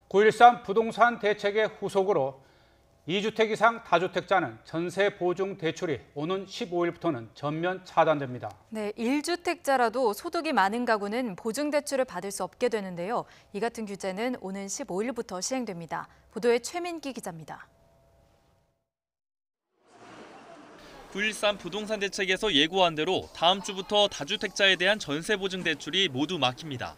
9.13 부동산 대책의 후속으로 2주택 이상 다주택자는 전세 보증 대출이 오는 15일부터는 전면 차단됩니다. 네, 1주택자라도 소득이 많은 가구는 보증 대출을 받을 수 없게 되는데요. 이 같은 규제는 오는 15일부터 시행됩니다. 보도에 최민기 기자입니다. 9.13 부동산 대책에서 예고한 대로 다음 주부터 다주택자에 대한 전세 보증 대출이 모두 막힙니다.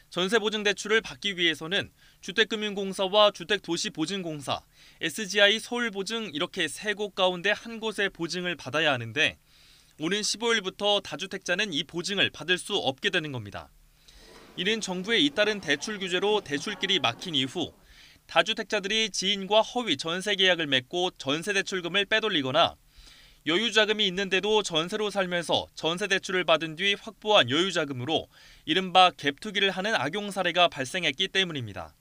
전세 보증 대출을 받기 위해서는 주택금융공사와 주택도시보증공사, SGI 서울보증 이렇게 세 곳 가운데 한 곳의 보증을 받아야 하는데 오는 15일부터 다주택자는 이 보증을 받을 수 없게 되는 겁니다. 이는 정부의 잇따른 대출 규제로 대출길이 막힌 이후 다주택자들이 지인과 허위 전세 계약을 맺고 전세 대출금을 빼돌리거나 여유 자금이 있는데도 전세로 살면서 전세 대출을 받은 뒤 확보한 여유 자금으로 이른바 갭투기를 하는 악용 사례가 발생했기 때문입니다.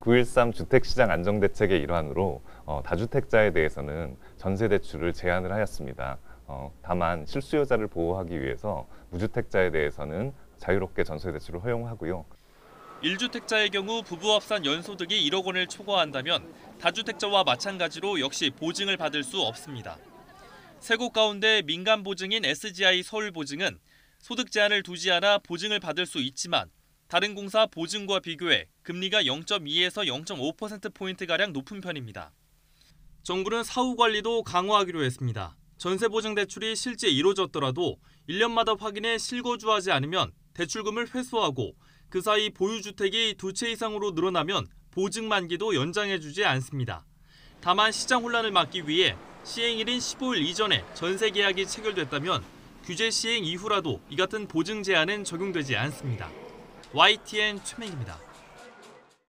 9.13 주택시장 안정대책의 일환으로 다주택자에 대해서는 전세 대출을 제한을 하였습니다. 다만 실수요자를 보호하기 위해서 무주택자에 대해서는 자유롭게 전세 대출을 허용하고요. 1주택자의 경우 부부 합산 연소득이 1억 원을 초과한다면 다주택자와 마찬가지로 역시 보증을 받을 수 없습니다. 세 곳 가운데 민간 보증인 SGI 서울보증은 소득 제한을 두지 않아 보증을 받을 수 있지만 다른 공사 보증과 비교해 금리가 0.2에서 0.5%포인트가량 높은 편입니다. 정부는 사후 관리도 강화하기로 했습니다. 전세 보증 대출이 실제 이루어졌더라도 1년마다 확인해 실거주하지 않으면 대출금을 회수하고 그 사이 보유주택이 2채 이상으로 늘어나면 보증 만기도 연장해주지 않습니다. 다만 시장 혼란을 막기 위해 시행일인 15일 이전에 전세 계약이 체결됐다면 규제 시행 이후라도 이 같은 보증 제한은 적용되지 않습니다. YTN 최민기입니다.